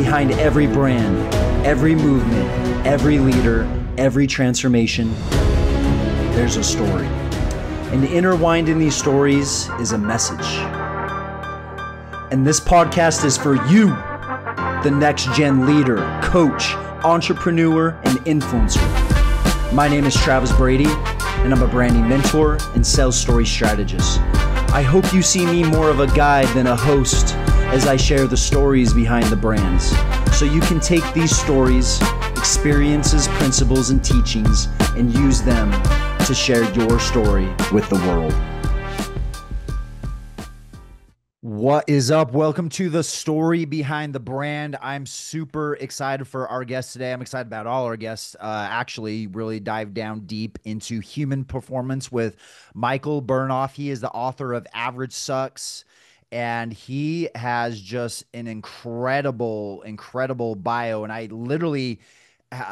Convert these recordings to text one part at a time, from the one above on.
Behind every brand, every movement, every leader, every transformation, there's a story. And intertwined in these stories is a message. And this podcast is for you, the next gen leader, coach, entrepreneur, and influencer. My name is Travis Brady, and I'm a branding mentor and sales story strategist. I hope you see me more of a guide than a host as I share the stories behind the brands, so you can take these stories, experiences, principles, and teachings and use them to share your story with the world. What is up? Welcome to the story behind the brand. I'm super excited for our guest today. I'm excited about all our guests. Actually, really dive down deep into human performance with Michael Bernoff. He is the author of Average Sucks, and he has just an incredible bio. And I literally,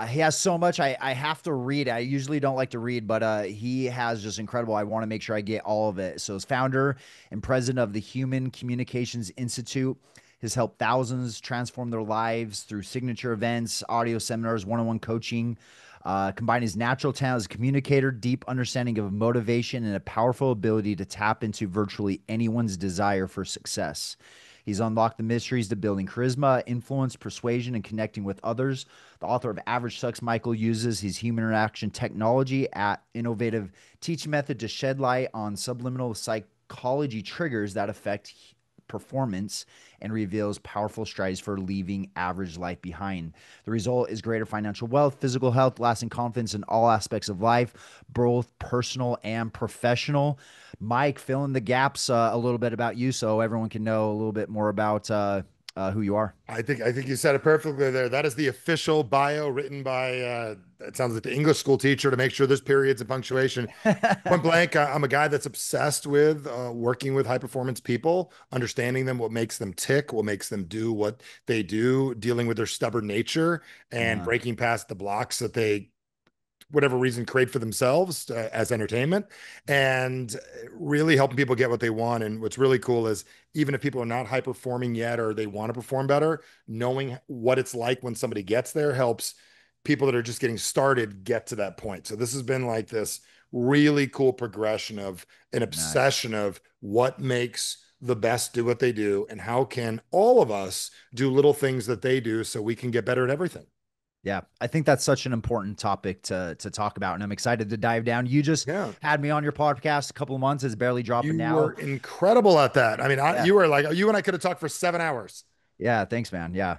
he has so much I have to read. I usually don't like to read, but he has just incredible. I want to make sure I get all of it. So, as founder and president of the Human Communications Institute, has helped thousands transform their lives through signature events, audio seminars, one-on-one coaching. Combine his natural talent as a communicator, deep understanding of motivation, and a powerful ability to tap into virtually anyone's desire for success. He's unlocked the mysteries to building charisma, influence, persuasion, and connecting with others. The author of Average Sucks, Michael uses his human interaction technology at innovative teaching method to shed light on subliminal psychology triggers that affect performance and reveals powerful strategies for leaving average life behind. The result is greater financial wealth, physical health, lasting confidence in all aspects of life, both personal and professional. Mike, fill in the gaps a little bit about you so everyone can know a little bit more about who you are. I think you said it perfectly there. That is the official bio written by it sounds like the English school teacher to make sure there's periods and punctuation. Point blank, I'm a guy that's obsessed with working with high performance people, understanding them, what makes them tick, what makes them do what they do, dealing with their stubborn nature, and Uh, breaking past the blocks that they whatever reason create for themselves as entertainment, and really helping people get what they want. And what's really cool is even if people are not high performing yet or they want to perform better, knowing what it's like when somebody gets there helps people that are just getting started get to that point. So this has been like this really cool progression of an nice. obsession of what makes the best do what they do and how can all of us do little things that they do so we can get better at everything. Yeah, I think that's such an important topic to talk about, and I'm excited to dive down. You just Yeah. had me on your podcast a couple of months. It's barely dropping You now. were incredible at that. I mean, Yeah. you were like, you and I could have talked for 7 hours. Yeah, thanks, man. Yeah.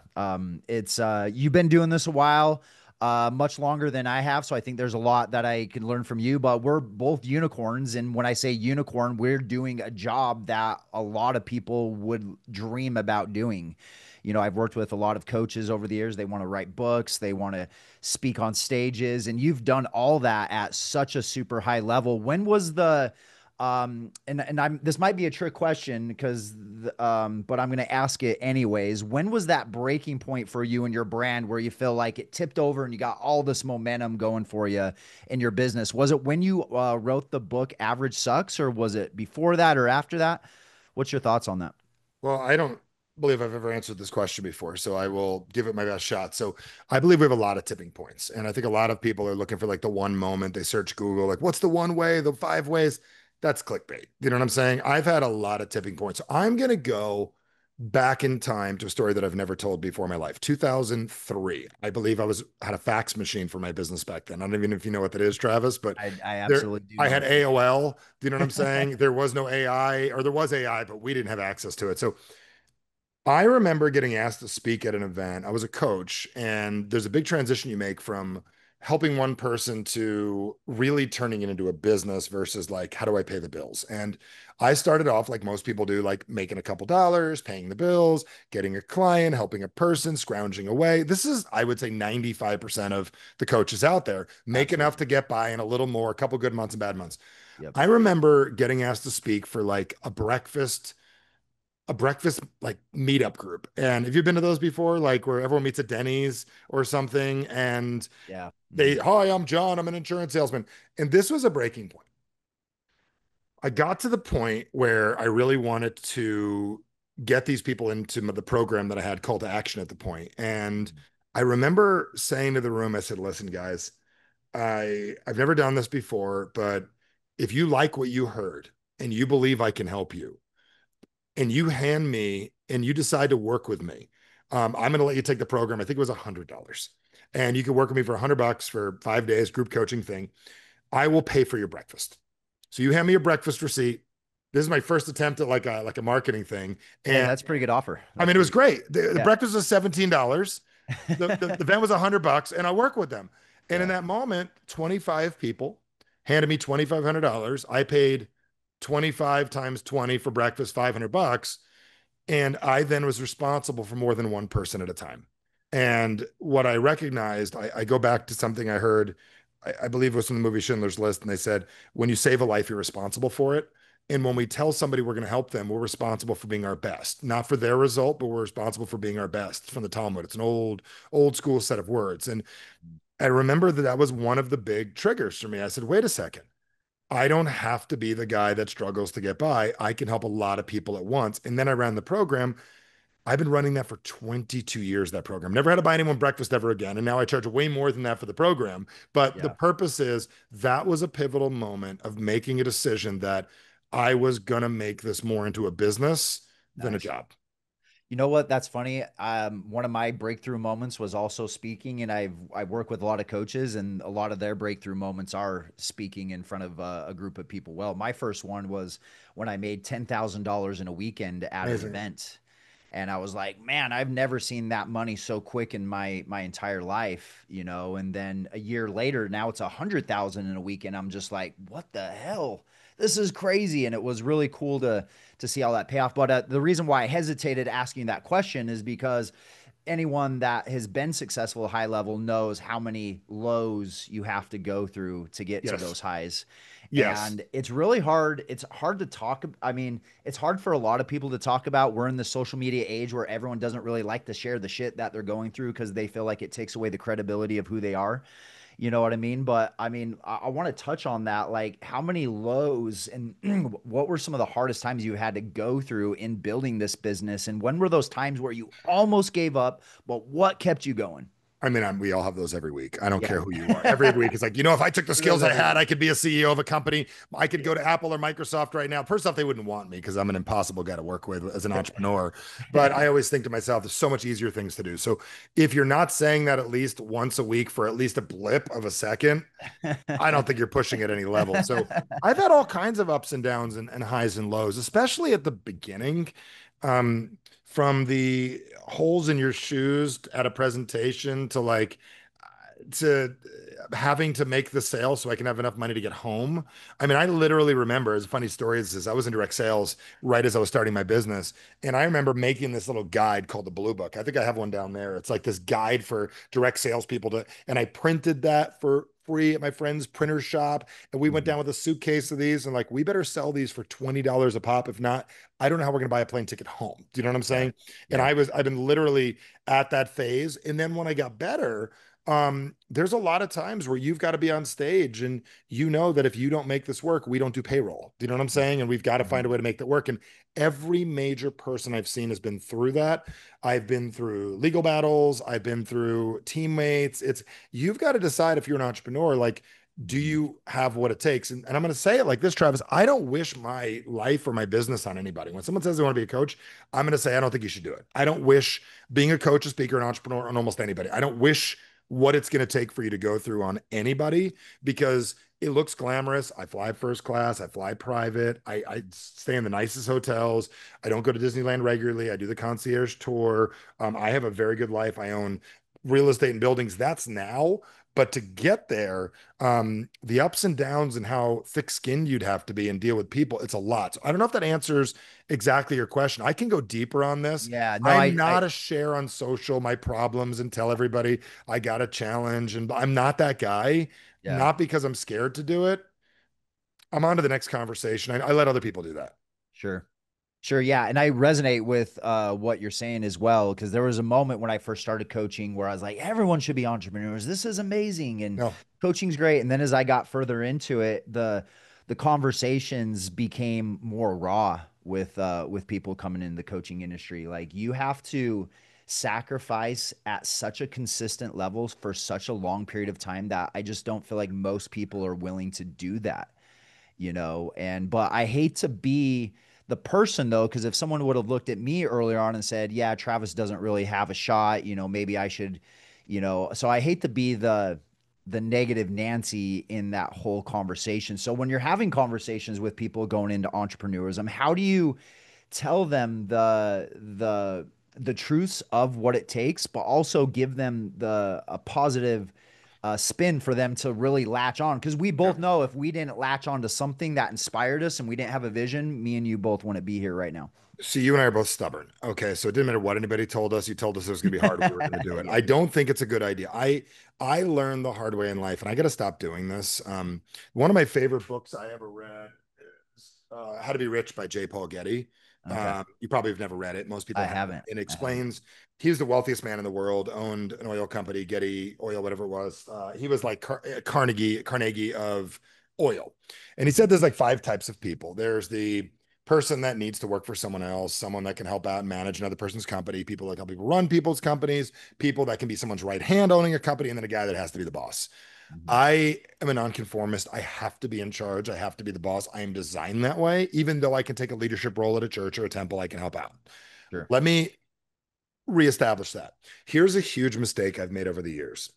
It's you've been doing this a while, much longer than I have, so I think there's a lot that I can learn from you, but we're both unicorns, and when I say unicorn, we're doing a job that a lot of people would dream about doing. You know, I've worked with a lot of coaches over the years. They want to write books, they want to speak on stages, and you've done all that at such a super high level. When was the and I'm this might be a trick question because but I'm going to ask it anyways. When was that breaking point for you and your brand where you feel like it tipped over and you got all this momentum going for you in your business? Was it when you wrote the book Average Sucks, or was it before that or after that? What's your thoughts on that? Well, I don't believe I've ever answered this question before, so I will give it my best shot. So I believe we have a lot of tipping points. And I think a lot of people are looking for like the one moment. They search Google, like, what's the one way, the 5 ways? That's clickbait. You know what I'm saying? I've had a lot of tipping points. So I'm going to go back in time to a story that I've never told before in my life. 2003. I believe had a fax machine for my business back then. I don't even know if you know what that is, Travis, but I there absolutely do I know had what that AOL. Do you know what I'm saying? There was no AI, or there was AI, but we didn't have access to it. So I remember getting asked to speak at an event. I was a coach, and there's a big transition you make from helping one person to really turning it into a business versus like, how do I pay the bills? And I started off like most people do, like making a couple dollars, paying the bills, getting a client, helping a person, scrounging away. This is, I would say, 95% of the coaches out there make enough absolutely. to get by and a little more, a couple good months and bad months. Yep. I remember getting asked to speak for like a breakfast like meetup group. And have you been to those before? Like where everyone meets at Denny's or something and Yeah. they, Mhm. hi, I'm John, I'm an insurance salesman. And this was a breaking point. I got to the point where I really wanted to get these people into the program that I had, call to action at the point. And I remember saying to the room, I said, listen, guys, I've never done this before, but if you like what you heard and you believe I can help you, and you hand me and you decide to work with me, I'm going to let you take the program. I think it was $100, and you can work with me for $100 for 5 days, group coaching thing. I will pay for your breakfast. So you hand me your breakfast receipt. This is my first attempt at like a marketing thing, Hey, and that's a pretty good offer. I That's mean it was pretty great. The good. breakfast was $17. The event was $100, and I work with them. And in Yeah. that moment, 25 people handed me $2,500. I paid 25 times 20 for breakfast, $500. And I then was responsible for more than one person at a time. And what I recognized, I go back to something I heard, I believe it was from the movie Schindler's List. And they said, when you save a life, you're responsible for it. And when we tell somebody we're going to help them, we're responsible for being our best, not for their result, but we're responsible for being our best. It's from the Talmud. It's an old school set of words. And I remember that was one of the big triggers for me. I said, wait a second. I don't have to be the guy that struggles to get by. I can help a lot of people at once. And then I ran the program. I've been running that for 22 years, that program. Never had to buy anyone breakfast ever again. And now I charge way more than that for the program. But the Yeah. purpose is that was a pivotal moment of making a decision that I was going to make this more into a business than a Nice. job. You know what? That's funny. One of my breakthrough moments was also speaking, and I work with a lot of coaches, and a lot of their breakthrough moments are speaking in front of a group of people. Well, my first one was when I made $10,000 in a weekend at an Amazing. event, and I was like, man, I've never seen that money so quick in my entire life, you know. And then a year later, now it's 100,000 in a weekend. I'm just like, what the hell? This is crazy, and it was really cool to see all that payoff. But the reason why I hesitated asking that question is because anyone that has been successful at high level knows how many lows you have to go through to get to Yes. those highs. Yes. And it's really hard. It's hard to talk. I mean, it's hard for a lot of people to talk about. We're in the social media age where everyone doesn't really like to share the shit that they're going through because they feel like it takes away the credibility of who they are. You know what I mean? But I mean, I want to touch on that. Like, how many lows and what were some of the hardest times you had to go through in building this business? And when were those times where you almost gave up, but what kept you going? I mean, we all have those every week. I don't Yeah. care who you are. Every week, it's like, if I took the Those skills I every had, week. I could be a CEO of a company. I could go Yeah. to Apple or Microsoft right now. First off, they wouldn't want me because I'm an impossible guy to work with as an entrepreneur. But I always think to myself, there's so much easier things to do. So if you're not saying that at least once a week for at least a blip of a second, I don't think you're pushing at any level. So I've had all kinds of ups and downs and highs and lows, especially at the beginning. Um, from the holes in your shoes at a presentation to to having to make the sale so I can have enough money to get home. I mean, I literally remember, as a funny story is I was in direct sales right as I was starting my business. And I remember making this little guide called the Blue Book. I think I have one down there. It's like this guide for direct salespeople and I printed that for free at my friend's printer shop. And we went Mhm. down with a suitcase of these and like, we better sell these for $20 a pop. If not, I don't know how we're going to buy a plane ticket home. Do you know what I'm Yeah. saying? And Yeah. I've been literally at that phase. And then when I got better, there's a lot of times where you've got to be on stage and you know that if you don't make this work, we don't do payroll. Do you know what I'm saying? And we've got to find a Mhm. way to make that work. And every major person I've seen has been through that. I've been through legal battles, I've been through teammates. You've got to decide if you're an entrepreneur, like, do Mhm. you have what it takes? And I'm going to say it like this, Travis. I don't wish my life or my business on anybody. When someone says they want to be a coach, I'm going to say, I don't think you should do it. I don't wish being a coach, a speaker, an entrepreneur on almost anybody. I don't wish what it's going to take for you to go through on anybody because it looks glamorous. I fly first class. I fly private. I stay in the nicest hotels. I don't go to Disneyland regularly. I do the concierge tour. I have a very good life. I own real estate and buildings. That's now. But to get there, the ups and downs and how thick-skinned you'd have to be and deal with people, it's a lot. So I don't know if that answers exactly your question. I can go deeper on this. Yeah. No, I'm I, not a share on social my problems and tell everybody I got a challenge. And I'm not that guy, yeah. not because I'm scared to do it. I'm on to the next conversation. I let other people do that. Sure. Sure, yeah, and I resonate with what you're saying as well because there was a moment when I first started coaching where I was like, everyone should be entrepreneurs. This is amazing, and No, coaching's great. And then as I got further into it, the conversations became more raw with people coming in the coaching industry. Like you have to sacrifice at such a consistent level for such a long period of time that I just don't feel like most people are willing to do that, you know. And but I hate to be the person though, because if someone would have looked at me earlier on and said, yeah, Travis doesn't really have a shot, you know, maybe I should, you know. So I hate to be the negative Nancy in that whole conversation. So when you're having conversations with people going into entrepreneurism, how do you tell them the truths of what it takes, but also give them the a positive spin for them to really latch on? Because we Yeah. both know if we didn't latch on to something that inspired us and we didn't have a vision, me and you both wouldn't be here right now. See, you and I are both stubborn. Okay, so it didn't matter what anybody told us. You told us it was going to be hard. We were going to do it. Yeah. I don't think it's a good idea. I learned the hard way in life, and I got to stop doing this. One of my favorite books I ever read is How to Be Rich by J. Paul Getty. Okay. You probably have never read it. Most people I haven't. haven't. It I haven't. explains he was the wealthiest man in the world, owned an oil company, Getty Oil, whatever it was. He was like Carnegie of oil, and he Mhm. said there's like five types of people. There's the person that needs to work for someone else, someone that can help out and manage another person's company, people that help people run people's companies, people that can be someone's right hand owning a company, and then a guy that has to be the boss. Mhm. I am a nonconformist. I have to be in charge. I have to be the boss. I am designed that way. Even though I can take a leadership role at a church or a temple, I can help out. Sure. Let me reestablish that. Here's a huge mistake I've made over the years.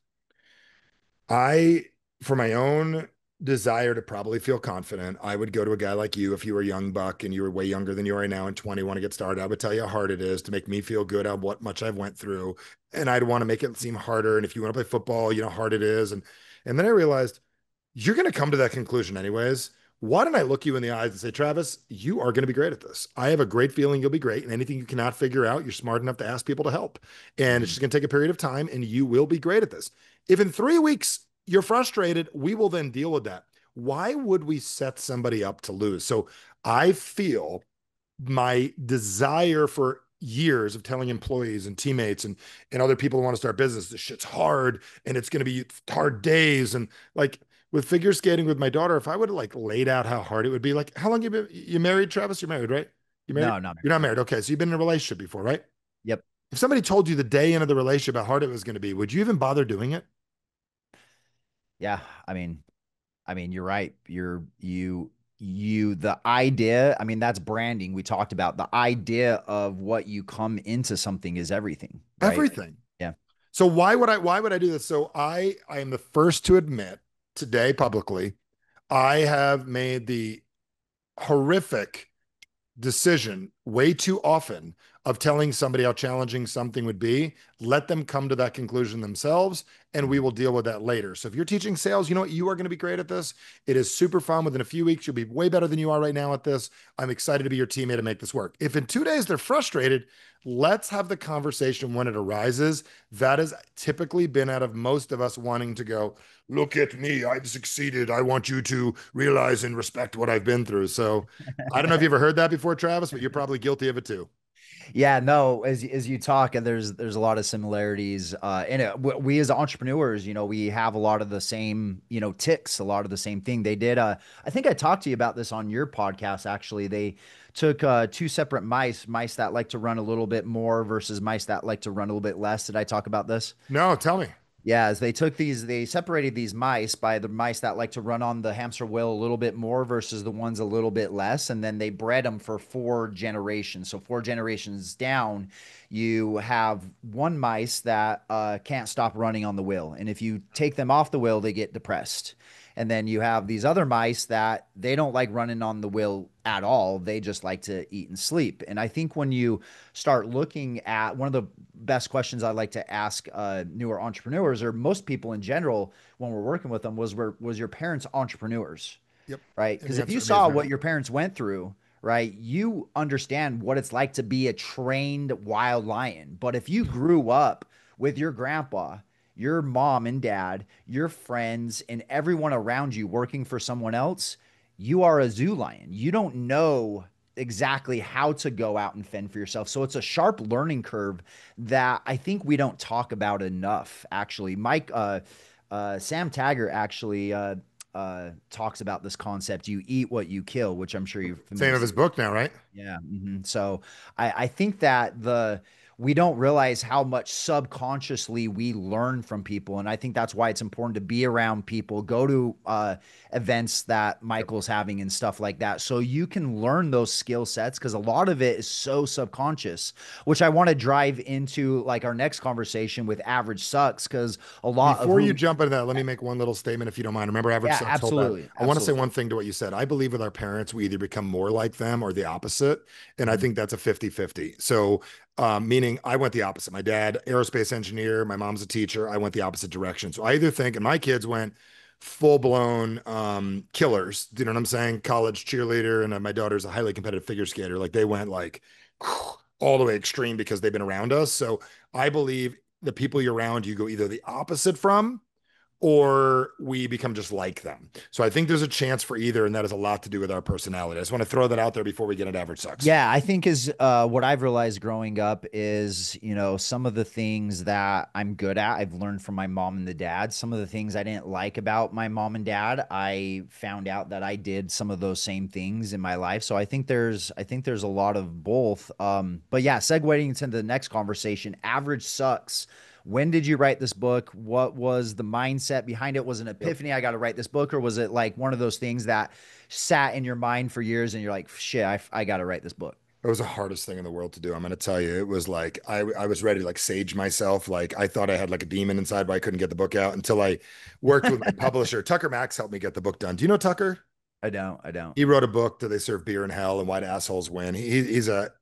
I, for my own desire to probably feel confident, I would go to a guy like you if you were a young buck and you were way younger than you are now and 20, want to get started. I would tell you how hard it is to make me feel good on what much I've went through. And I'd want to make it seem harder. And if you want to play football, you know how hard it is. And then I realized you're going to come to that conclusion anyways. Why don't I look you in the eyes and say, Travis, you are going to be great at this. I have a great feeling you'll be great. And anything you cannot figure out, you're smart enough to ask people to help. And it's Mhm. just going to take a period of time and you will be great at this. If in 3 weeks you're frustrated, we will then deal with that. Why would we set somebody up to lose? So I feel my desire for years of telling employees and teammates and other people who want to start business, this shit's hard and it's going to be hard days. And like with figure skating with my daughter, if I would have like laid out how hard it would be, like how long you married, Travis? You're married, right? You married? No, not You're married. not No. married. Okay. So you've been in a relationship before, right? Yep. If somebody told you the day into the relationship how hard it was going to be, would you even bother doing it? Yeah. You're right. The idea, I mean, that's branding. We talked about the idea of what you come into something is everything, right? Everything. Yeah. So why would I do this? So I am the first to admit today publicly, I have made the horrific decision way too often of telling somebody how challenging something would be. Let them come to that conclusion themselves, and we Mhm. will deal with that later. So if you're teaching sales, you know what? You are going to be great at this. It is super fun. Within a few weeks, you'll be way better than you are right now at this. I'm excited to be your teammate and make this work. If in 2 days they're frustrated, let's have the conversation when it arises. That has typically been out of most of us wanting to go, look at me, I've succeeded. I want you to realize and respect what I've been through. So I don't know if you ever heard that before, Travis, but you're probably guilty of it too. Yeah, no, as you talk, and there's a lot of similarities in it. We as entrepreneurs, you know, we have a lot of the same, you know, ticks, a lot of the same thing. They did I think I talked to you about this on your podcast actually. They took two separate mice that like to run a little bit more versus mice that like to run a little bit less. Did I talk about this? No, tell me. Yeah, as they separated these mice by the mice that like to run on the hamster wheel a little bit more versus the ones a little bit less. And then they bred them for 4 generations. So 4 generations down, you have one mice that can't stop running on the wheel. And if you take them off the wheel, they get depressed. And then you have these other mice that they don't like running on the wheel at all. They just like to eat and sleep. And I think when you start looking at one of the best questions I like to ask newer entrepreneurs or most people in general when we're working with them was your parents entrepreneurs, Yep. right? And Because the if you answer to me is saw no. what your parents went through, right, you understand what it's like to be a trained wild lion. But if you grew up with your grandpa, your mom and dad, your friends, and everyone around you working for someone else, you are a zoo lion. You don't know exactly how to go out and fend for yourself. So it's a sharp learning curve that I think we don't talk about enough, actually. Sam Taggart actually talks about this concept. You eat what you kill, which I'm sure you're Same familiar. of his book now, right? Yeah. So I think that we don't realize how much subconsciously we learn from people. And I think that's why it's important to be around people, go to events that Yep. Michael's having and stuff like that. So you can learn those skill sets because a lot of it is so subconscious, which I want to drive into like our next conversation with average sucks because a lot of Before you who, jump into that, let me make one little statement if you don't mind. Remember, average yeah, sucks, hold that. absolutely. I want to say Absolutely. one thing to what you said. I believe with our parents, we either become more like them or the opposite. And I Mhm. think that's a 50-50. So, meaning I went the opposite. My dad, aerospace engineer, my mom's a teacher. I went the opposite direction. So I either think, and my kids went full blown killers. Do you know what I'm saying? College cheerleader, and my daughter's a highly competitive figure skater. Like they went like all the way extreme because they've been around us. So I believe the people you're around, you go either the opposite from or we become just like them. So I think there's a chance for either, and that has a lot to do with our personality. I just want to throw that out there before we get into average sucks. Yeah, I think is what I've realized growing up is, some of the things that I'm good at, I've learned from my mom and the dad. Some of the things I didn't like about my mom and dad, I found out that I did some of those same things in my life. So I think there's a lot of both. But yeah, segueing into the next conversation, average sucks. When did you write this book? What was the mindset behind it? Was it an Yep. epiphany? I got to write this book, or was it like one of those things that sat in your mind for years and you're like, shit, I got to write this book? It was the hardest thing in the world to do. I'm going to tell you, it was like I was ready to like sage myself. Like I thought I had like a demon inside, but I couldn't get the book out until I worked with my publisher. Tucker Max helped me get the book done. Do you know Tucker? I don't. I don't. He wrote a book, Do They Serve Beer in Hell and Why Do Assholes Win? He's a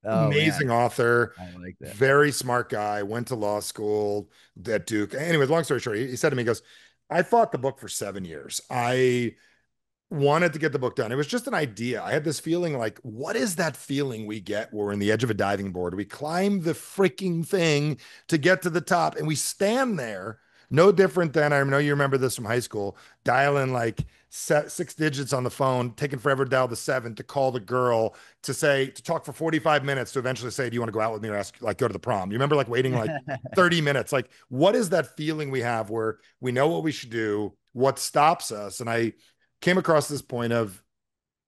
Oh amazing man, author, I like that. very smart guy, went to law school at Duke. Anyways, long story short, he said to me, he goes, I fought the book for 7 years. I wanted to get the book done. It was just an idea. I had this feeling like, what is that feeling we get when we're in the edge of a diving board? We climb the freaking thing to get to the top and we stand there. No different than I know you remember this from high school, dialing like 6 digits on the phone, taking forever to dial the seven to call the girl to talk for 45 minutes to eventually say, do you want to go out with me or ask, like, go to the prom? You remember like waiting like 30 minutes? Like, what is that feeling we have where we know what we should do? What stops us? And I came across this point of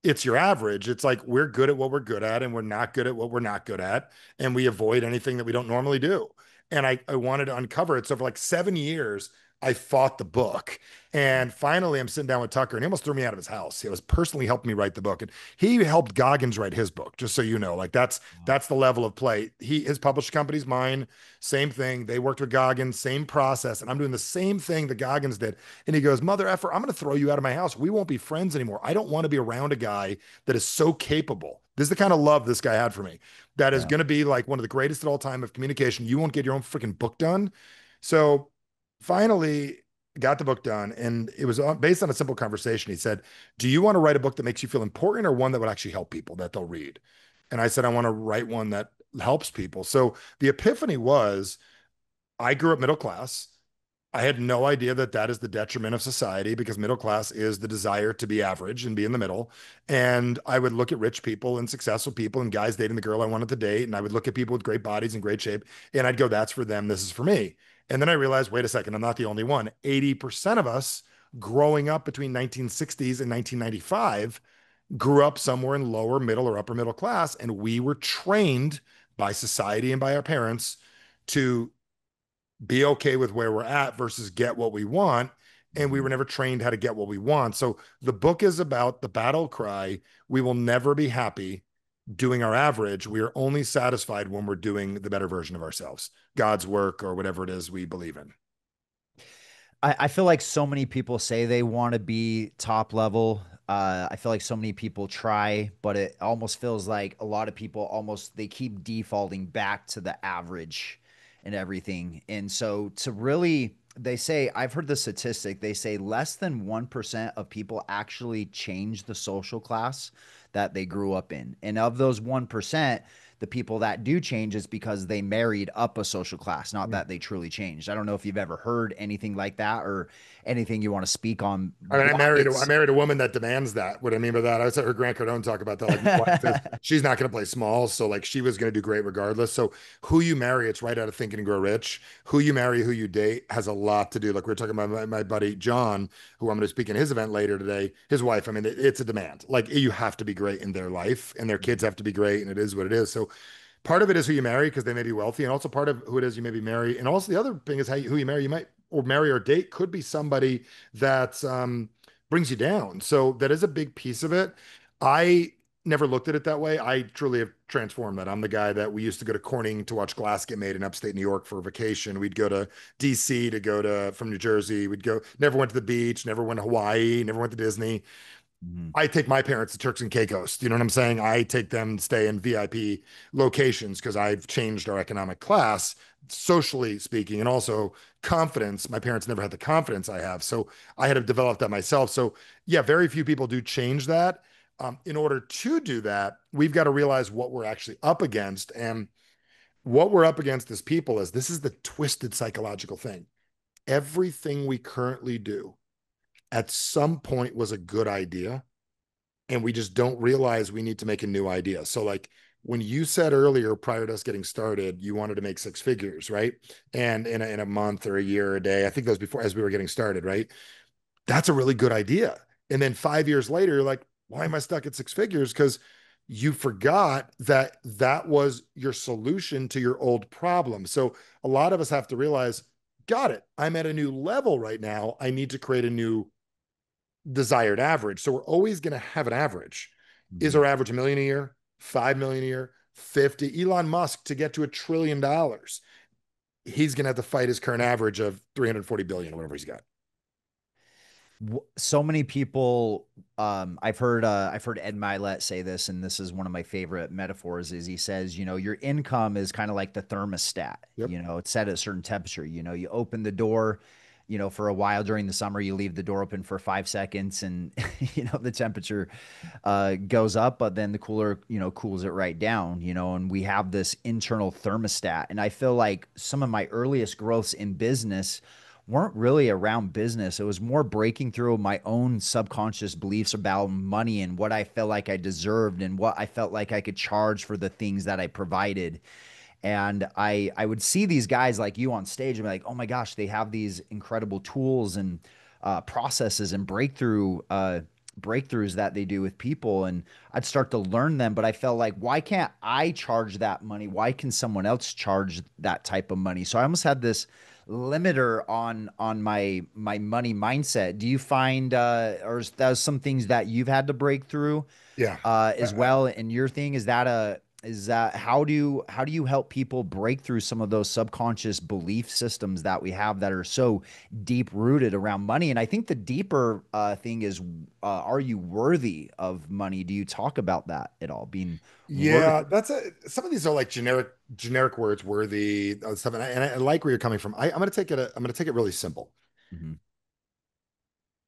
it's your average. It's like we're good at what we're good at and we're not good at what we're not good at. And we avoid anything that we don't normally do. And I wanted to uncover it. So for like 7 years, I fought the book. And finally, I'm sitting down with Tucker and he almost threw me out of his house. He was personally helping me write the book. And he helped Goggins write his book, just so you know. Like that's the level of play. His published company's mine, same thing. They worked with Goggins, same process. And I'm doing the same thing that Goggins did. And he goes, Mother effer, I'm going to throw you out of my house. We won't be friends anymore. I don't want to be around a guy that is so capable. This is the kind of love this guy had for me. That is Yeah. going to be like one of the greatest at all time of communication. You won't get your own freaking book done. So finally, got the book done, and it was based on a simple conversation. He said, "Do you want to write a book that makes you feel important, or one that would actually help people that they'll read?" And I said, "I want to write one that helps people." So the epiphany was, I grew up middle class. I had no idea that that is the detriment of society because middle class is the desire to be average and be in the middle. And I would look at rich people and successful people and guys dating the girl I wanted to date. And I would look at people with great bodies and great shape. And I'd go, that's for them. This is for me. And then I realized, wait a second, I'm not the only one. 80% of us growing up between 1960s and 1995 grew up somewhere in lower middle or upper middle class. And we were trained by society and by our parents to be okay with where we're at versus get what we want. And we were Mhm. never trained how to get what we want. So the book is about the battle cry. We will never be happy doing our average. We are only satisfied when we're doing the better version of ourselves, God's work or whatever it is we believe in. I feel like so many people say they want to be top level. I feel like so many people try, but it almost feels like a lot of people almost they keep defaulting back to the average and everything. And so to really, they say, I've heard the statistic, they say less than 1% of people actually change the social class that they grew up in. And of those 1%, the people that do change is because they married up a social class, not that they truly changed. I don't know if you've ever heard anything like that or anything you want to speak on I mean, why I it's. married a woman that demands that. What I mean by that, I said her Grant Cardone talk about that. Like my wife is, she's not going to play small, so like she was going to do great regardless. So who you marry, it's right out of Think and Grow Rich. Who you marry, who you date, has a lot to do. Like we were talking about my buddy John, who I'm going to speak in his event later today. His wife, I mean, it's a demand. Like you have to be great in their life, and their kids have to be great, and it is what it is. So part of it is who you marry because they may be wealthy, and also part of who it is you maybe marry, and also the other thing is who you marry. You might or marry or date could be somebody that brings you down. So that is a big piece of it. I never looked at it that way. I truly have transformed that. I'm the guy that we used to go to Corning to watch glass get made in upstate New York for a vacation. We'd go to DC to go to from New Jersey. We'd go, never went to the beach, never went to Hawaii, never went to Disney. Mhm. I take my parents to Turks and Caicos. You know what I'm saying? I take them to stay in VIP locations because I've changed our economic class, socially speaking, and also confidence. My parents never had the confidence I have. So I had to develop that myself. So, yeah, very few people do change that. In order to do that, we've got to realize what we're actually up against. And what we're up against as people is this is the twisted psychological thing. Everything we currently do at some point was a good idea and we just don't realize we need to make a new idea. So like when you said earlier, prior to us getting started, you wanted to make six figures, right? And in a month or a year or a day, I think that was before as we were getting started, right? That's a really good idea. And then 5 years later, you're like, why am I stuck at six figures? Because you forgot that that was your solution to your old problem. So a lot of us have to realize, got it. I'm at a new level right now. I need to create a new desired average. So we're always going to have an average. Is Mhm. our average a million a year, 5 million a year, 50? Elon Musk to get to $1 trillion, he's going to have to fight his current average of 340 billion or whatever he's got. So many people, I've heard Ed Milet say this, and this is one of my favorite metaphors, is he says, your income is kind of like the thermostat. Yep. It's set at a certain temperature. You open the door, for a while during the summer, you leave the door open for 5 seconds, and the temperature goes up, but then the cooler, cools it right down, and we have this internal thermostat. And I feel like some of my earliest growths in business weren't really around business. It was more breaking through my own subconscious beliefs about money and what I felt like I deserved and what I felt like I could charge for the things that I provided. And I would see these guys like you on stage and be like, oh my gosh, they have these incredible tools and processes and breakthroughs that they do with people. And I'd start to learn them, but I felt like, why can't I charge that money? Why can someone else charge that type of money? So I almost had this limiter on my money mindset. Do you find or is that some things that you've had to break through Yeah. as well? And your thing is that how do you help people break through some of those subconscious belief systems that we have that are so deep rooted around money? And I think the deeper thing is, are you worthy of money? Do you talk about that at all? Being Yeah, worthy. some of these are like generic words, worthy stuff, and I like where you're coming from. I'm gonna take it. I'm gonna take it really simple. Mhm.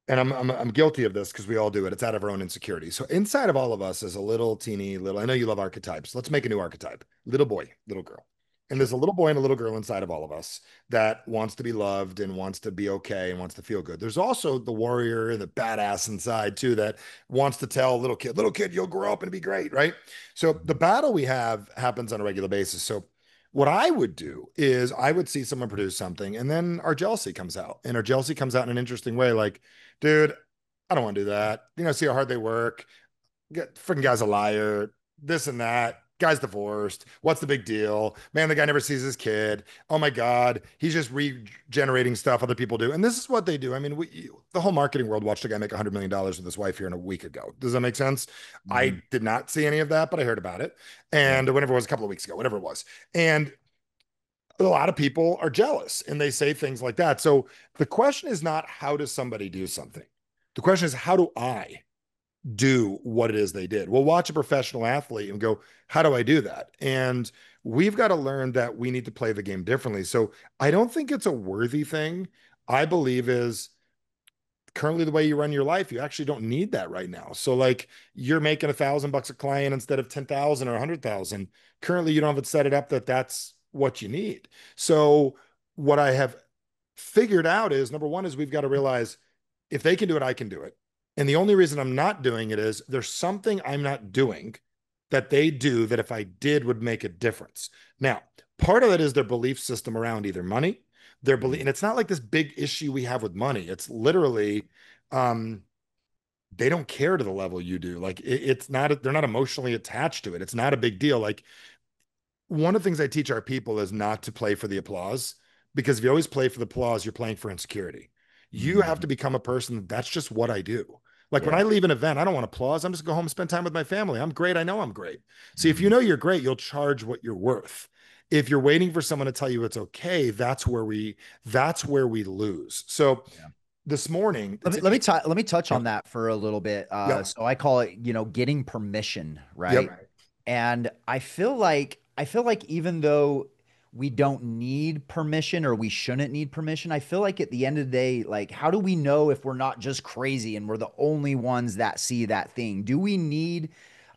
And I'm guilty of this because we all do it. It's out of our own insecurity. So inside of all of us is a little teeny little. I know you love archetypes. Let's make a new archetype. Little boy, little girl. And Sure. there's a little boy and a little girl inside of all of us that wants to be loved and wants to be okay and wants to feel good. There's also the warrior and the badass inside too that wants to tell little kid, you'll grow up and be great, right? So the Mhm. battle we have happens on a regular basis. So what I would do is I would see someone produce something and then our jealousy comes out. And our jealousy comes out in an interesting way, like, dude, I don't want to do that. See how hard they work. Freaking guy's a liar. This and that. Guy's divorced. What's the big deal? Man, the guy never sees his kid. Oh my God. He's just regenerating stuff other people do. And this is what they do. I mean, the whole marketing world watched a guy make $100 million with his wife here in a week ago. Does that make sense? I Mhm. did not see any of that, but I heard about it. Yeah. And whenever it was a couple of weeks ago, whatever it was. And a lot of people are jealous and they say things like that. So the question is not how does somebody do something? The question is how do I do what it is they did? We'll watch a professional athlete and go, how do I do that? And we've got to learn that we need to play the game differently. So I don't think it's a worthy thing. I believe is currently the way you run your life, you actually don't need that right now. So like you're making $1,000 a client instead of 10,000 or 100,000. Currently, you don't have it set it up that that's what you need. So what I have figured out is number one is we've got to realize if they can do it, I can do it. And the only reason I'm not doing it is there's something I'm not doing that they do that if I did would make a difference. Now, part of it is their belief system around either money, their belief, Mhm. and it's not like this big issue we have with money. It's literally um they don't care to the level you do. Like it's not, they're not emotionally attached to it. It's not a big deal. Like one of the things I teach our people is not to play for the applause because if you always play for the applause, you're playing for insecurity. You have to Mhm. become a person that's just what I do. Like when Yeah. I leave an event, I don't want applause. I'm just go home and spend time with my family. I'm great. I know I'm great. See, if you Mhm. know you're great, you'll charge what you're worth. If you're waiting for someone to tell you it's okay, that's where we lose. So Yeah. this morning, Let it's me let me interesting. t- let me touch on Yep. that for a little bit. Yep. So I call it, getting permission, right? Yep. And I feel like even though we don't need permission or we shouldn't need permission, I feel like at the end of the day, like how do we know if we're not just crazy and we're the only ones that see that thing? Do we need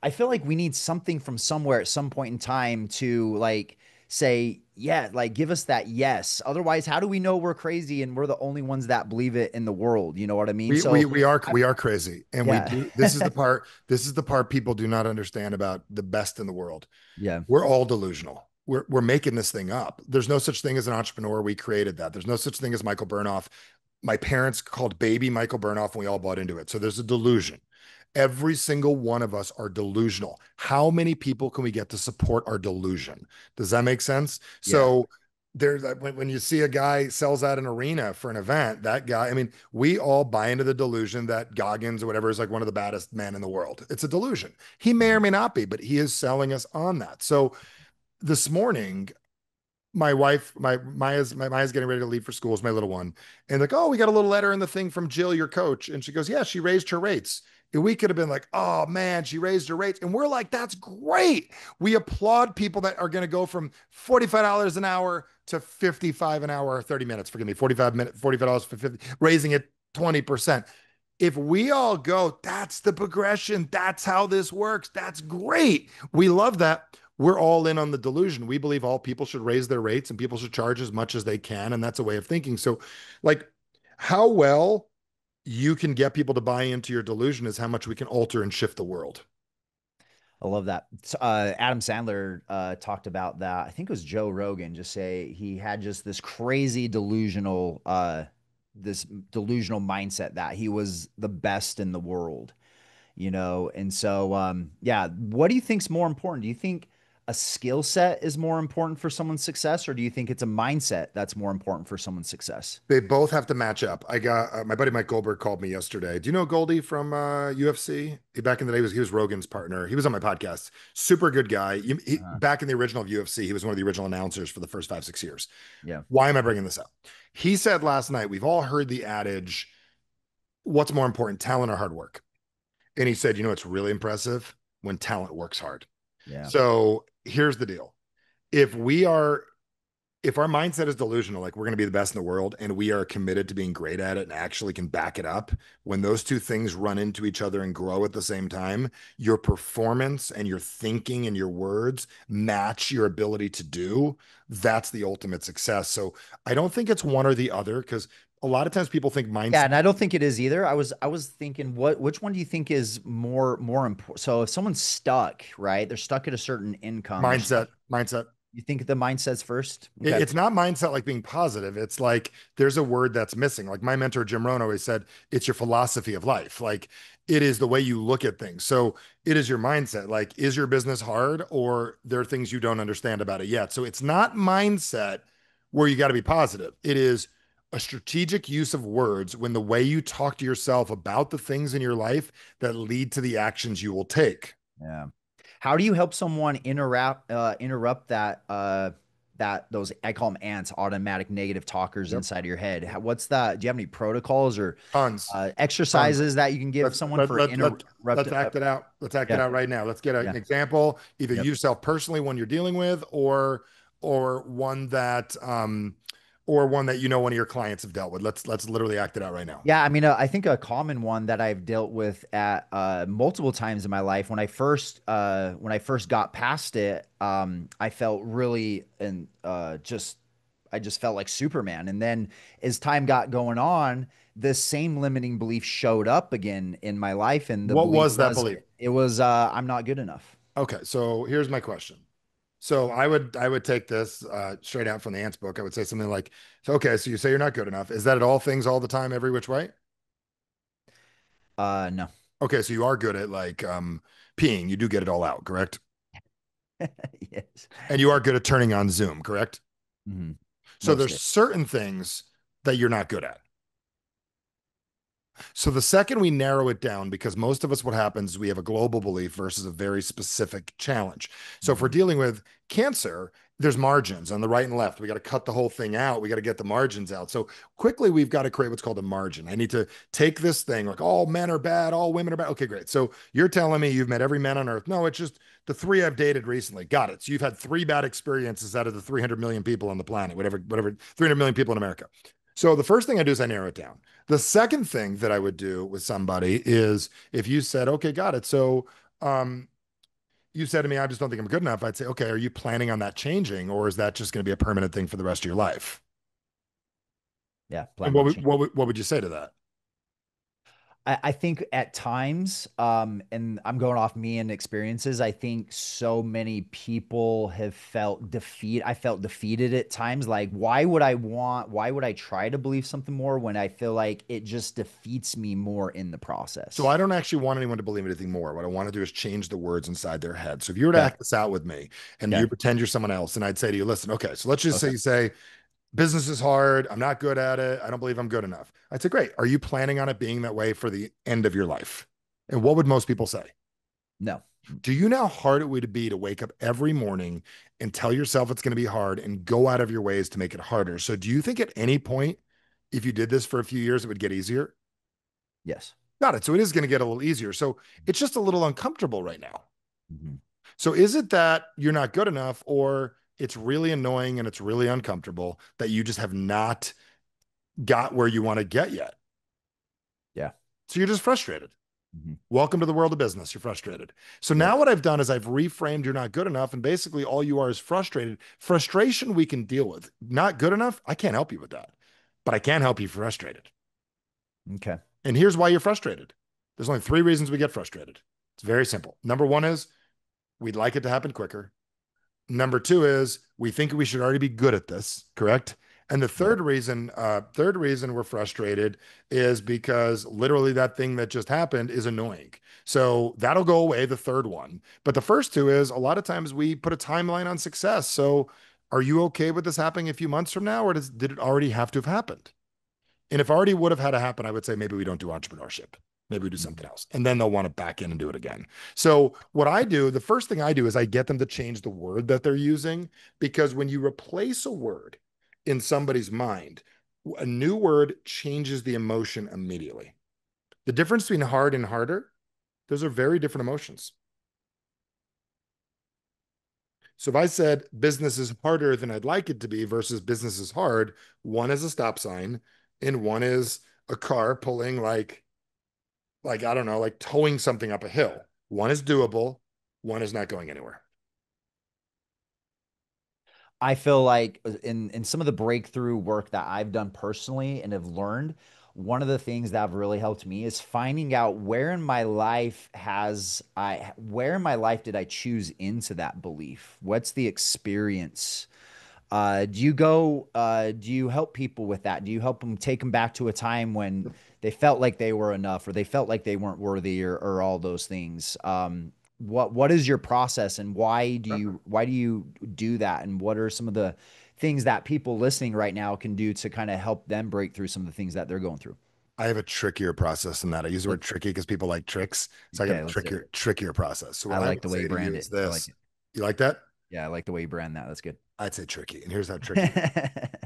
I feel like we need something from somewhere at some point in time to like say, yeah, like give us that yes. Otherwise, how do we know we're crazy and we're the only ones that believe it in the world? You know what I mean? We we So, we are I, we are crazy, and we yeah, do. This is the part people do not understand about the best in the world. yeah, We're all delusional. We're making this thing up. There's no such thing as an entrepreneur. We created that. There's no such thing as Michael Bernoff. My parents called baby Michael Bernoff, and we all bought into it. So there's a delusion. Every single one of us are delusional. How many people can we get to support our delusion? Does that make sense? yeah. So there's when you see a guy sells out an arena for an event, that guy, I mean, we all buy into the delusion that Goggins or whatever is like one of the baddest men in the world. It's a delusion. He may or may not be, but he is selling us on that. So this morning, my wife, Maya's getting ready to leave for school. Is my little one, and like, oh, we got a little letter in the thing from Jill, your coach, and she goes, yeah, she raised her rates. And we could have been like, oh man, she raised her rates, and we're like, that's great. We applaud people that are going to go from $45 an hour to 55 an hour, or 30 minutes. Forgive me, 45 minutes, $45 for 50, raising it 20%. If we all go, that's the progression. That's how this works. That's great. We love that. We're all in on the delusion. We believe all people should raise their rates and people should charge as much as they can. And that's a way of thinking. So, like, how well you can get people to buy into your delusion is how much we can alter and shift the world. I love that. Adam Sandler talked about that. I think it was Joe Rogan. Just say he had just this delusional mindset that he was the best in the world. And so yeah. What do you think's more important? Do you think a skill set is more important for someone's success, or do you think it's a mindset that's more important for someone's success? They both have to match up. I got my buddy Mike Goldberg called me yesterday. Do you know Goldie from UFC? Back in the day, he was Rogan's partner. He was on my podcast. Super good guy. Uh, Back in the original UFC, he was one of the original announcers for the first 5, 6 years. yeah. Why am I bringing this up? He said last night, we've all heard the adage, what's more important, talent or hard work? And he said, it's really impressive when talent works hard. Yeah. So here's the deal. If we are if our mindset is delusional, like we're going to be the best in the world, and we are committed to being great at it and actually can back it up, when those two things run into each other and grow at the same time, your performance and your thinking and your words match your ability to do. That's the ultimate success. So I don't think it's one or the other because a lot of times people think Yeah, mindset, and I don't think it is either. I was thinking which one do you think is more important? So if someone's stuck, right? They're stuck at a certain income, they're stuck. mindset. You think the mindset's first? Okay. It's not mindset like being positive. It's like there's a word that's missing. Like my mentor, Jim Rohn, always said, it's your philosophy of life. Like it is the way you look at things. So it is your mindset. Like, is your business hard or there are things you don't understand about it yet? So it's not mindset where you got to be positive. It is a strategic use of words when the way you talk to yourself about the things in your life that lead to the actions you will take. Yeah. How do you help someone interrupt that those I call them ants, automatic negative talkers Yep. inside of your head? What's that? Do you have any protocols or Tons, tons. exercises that you can give Let's someone let for let let interrupt? let's act it out. Let's act it Yeah, out right now. Let's get an yeah, example, either yep. yourself personally, one you're dealing with, or one that or one that you know one of your clients have dealt with? Let's literally act it out right now. Yeah, I mean, I think a common one that I've dealt with at multiple times in my life when I first got past it, I felt really and just I just felt like Superman. And then as time got going on, this same limiting belief showed up again in my life, and the What belief was that was belief? it was I'm not good enough. Okay, so here's my question. So I would take this straight out from the ants book. I would say something like, so, okay, so you say you're not good enough. Is that at all things all the time, every which way? No. Okay, so you are good at like peeing. You do get it all out, correct? Yes. And you are good at turning on Zoom, correct? Mhm. So Most there's days. certain things that you're not good at. So the second we narrow it down, because most of us, what happens is we have a global belief versus a very specific challenge. So if we're Mhm. dealing with cancer, there's margins on the right and left. We got to cut the whole thing out. We got to get the margins out. So quickly, we've got to create what's called a margin. I need to take this thing like all men are bad, all women are bad. Okay, great. So you're telling me you've met every man on earth. No, it's just the three I've dated recently. Got it. So you've had three bad experiences out of the 300 million people on the planet, whatever, 300 million people in America. So the first thing I do is I narrow it down. The second thing that I would do with somebody is if you said, okay, got it. So um, you said to me, I just don't think I'm good enough. I'd say, okay, are you planning on that changing, or is that just going to be a permanent thing for the rest of your life? Yeah, And plan on change. what would you say to that? I think at times, and I'm going off me and experiences, I think so many people have felt defeat. I felt defeated at times. Like, why would I try to believe something more when I feel like it just defeats me more in the So process? I don't actually want anyone to believe anything more. What I want to do is change the words inside their head. So if you were to Okay. act this out with me and you Okay. pretend you're someone else, and I'd say to you, listen, okay, so let's just say Okay. you say, business is hard. I'm not good at it. I don't believe I'm good enough. I'd say, great. Are you planning on it being that way for the end of your life? And what would most people say? No. Do you know how hard it would be to wake up every morning and tell yourself it's going to be hard and go out of your ways to make it harder? So, do you think at any point, if you did this for a few years, it would get easier? Yes. Got it. So, it is going to get a little easier. So, it's just a little uncomfortable right now. Mhm. So, is it that you're not good enough, or it's really annoying and it's really uncomfortable that you just have not got where you want to get yet? Yeah. So, you're just frustrated. Mhm. Welcome to the world of business. You're frustrated. So Yep. now what I've done is I've reframed you're not good enough. And basically all you are is frustrated. Frustration we can deal with. Not good enough, I can't help you with that. But I can help you frustrated. Okay. And here's why you're frustrated. There's only three reasons we get frustrated. It's very simple. Number one is we'd like it to happen quicker. Number two is we think we should already be good at this, correct? And the Yep. third reason we're frustrated is because literally that thing that just happened is annoying. So that'll go away, the third one. But the first two is a lot of times we put a timeline on success. So are you okay with this happening a few months from now, or did it already have to have happened? And if already would have had to happen, I would say maybe we don't do entrepreneurship. Maybe we do something Mhm. else. And then they'll want to back in and do it again. So, what I do, the first thing I do is I get them to change the word that they're using because when you replace a word in somebody's mind, a new word changes the emotion immediately. The difference between hard and harder, those are very different emotions. So, if I said business is harder than I'd like it to be versus business is hard, one is a stop sign and one is a car pulling like I don't know, like towing something up a hill. One is doable, one is not going anywhere. I feel like in some of the breakthrough work that I've done personally and have learned, one of the things that have really helped me is finding out where in my life did I choose into that belief? What's the experience? Do you help people with that? Do you help them take them back to a time when they felt like they were enough or they felt like they weren't worthy or all those things? What is your process and why do you do that? And what are some of the things that people listening right now can do to kind of help them break through some of the things that they're going through? I have a trickier process than that. I use the Let, word tricky because people like tricks. So I got a okay, let's trickier process. So I what I like would the way say you to you brand is it. I like this. it. You like that? Yeah, I like the way you brand that. That's good. I'd say tricky. And here's how tricky.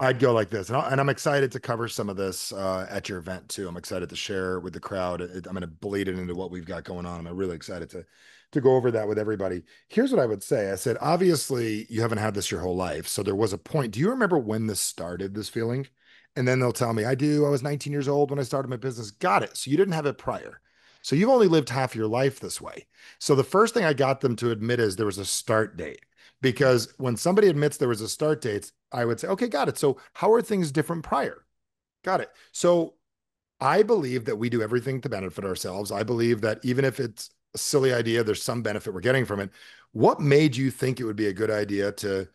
I'd go like this, and I'm excited to cover some of this at your event too. I'm excited to share with the crowd. I'm going to bleed it into what we've got going on. I'm really excited to go over that with everybody. Here's what I would say. I said, obviously, you haven't had this your whole life, so there was a point. Do you remember when this started? This feeling? And then they'll tell me, I do. I was 19 years old when I started my business. Got it. So you didn't have it prior. So you've only lived half your life this way. So the first thing I got them to admit is there was a start date. Because when somebody admits there was a start date, I would say, okay, got it. So how are things different prior? Got it. So I believe that we do everything to benefit ourselves. I believe that even if it's a silly idea, there's some benefit we're getting from it. What made you think it would be a good idea to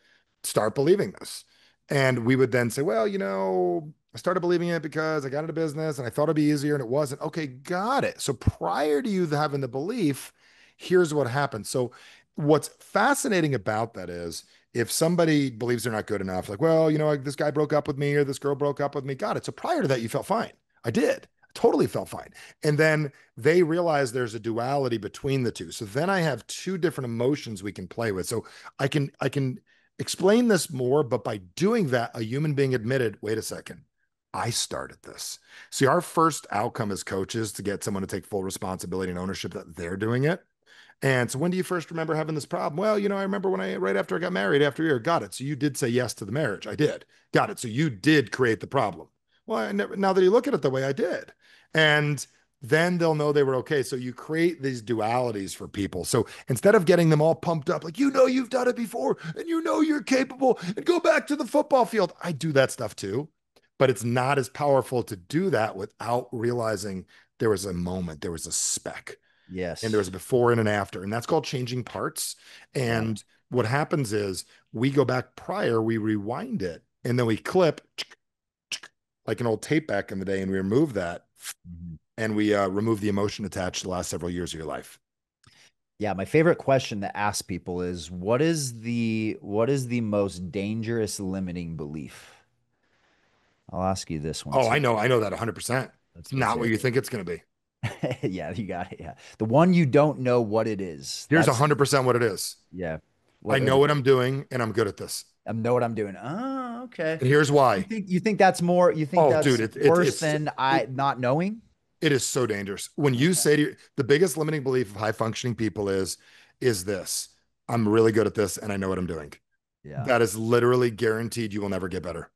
start believing this? And we would then say, well, I started believing it because I got into business and I thought it'd be easier and it wasn't. Okay, got it. So prior to you having the belief, here's what happened. So what's fascinating about that is if somebody believes they're not good enough, like, well, like this guy broke up with me or this girl broke up with me, got it. So prior to that, you felt fine. I did. I totally felt fine. And then they realize there's a duality between the two. So then I have two different emotions we can play with. So I can explain this more, but by doing that, a human being admitted, wait a second, I started this. See, our first outcome as coaches to get someone to take full responsibility and ownership that they're doing it. And so when do you first remember having this problem? Well, I remember when right after I got married, after a year, got it. So you did say yes to the marriage. I did. Got it. So you did create the problem. Well, I never, now that you look at it the way I did. And then they'll know they were okay. So you create these dualities for people. So instead of getting them all pumped up, like, you've done it before and you're capable and go back to the football field. I do that stuff too, but it's not as powerful to do that without realizing there was a moment, there was a speck and Yes. there's a before and an after, and that's called changing parts. Yeah. And what happens is we go back prior, we rewind it, and then we clip like an old tape back in the day, and we remove that, Mhm. and we remove the emotion attached to the last several years of your life. Yeah, my favorite question to ask people is what is the most dangerous limiting belief? I'll ask you this one Oh, too. I know that 100%. It's Let's not what hear you think it's going to be. it. Yeah, you got it. Yeah. The one you don't know what it is. Here's 100% what it is. Yeah. I What know what I'm doing, and I'm good at this. I know what I'm doing. Oh, okay. And here's You why. think you think that's more, you think Oh, dude, that's worse than it I not knowing? it is so dangerous. When you Okay. say the biggest limiting belief of high functioning people is this, I'm really good at this and I know what I'm doing. Yeah. That is literally guaranteed you will never get better.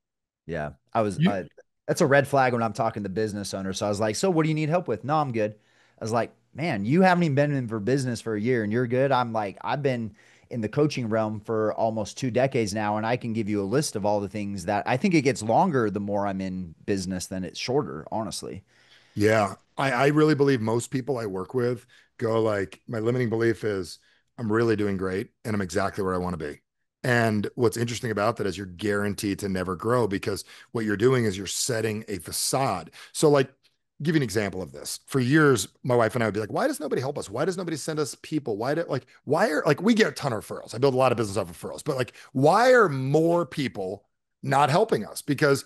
Yeah. I was You, that's a red flag when I'm talking to business owners. So I was like, "So what do you need help with?" "No, I'm good." I was like, "Man, you haven't even been in for business for a year and you're good." I'm like, "I've been in the coaching realm for almost 2 decades now, and I can give you a list of all the things that I think it gets longer the more I'm in business than it's shorter, honestly." yeah, I really believe most people I work with go like, my limiting belief is I'm really doing great and I'm exactly where I want to be. And what's interesting about that is you're guaranteed to never grow because what you're doing is you're setting a facade. So, like, give you an example of this. For years, my wife and I would be like, why does nobody help us? Why does nobody send us people? Why are like we get a ton of referrals? I build a lot of business off of referrals, but like, why are more people not helping us? Because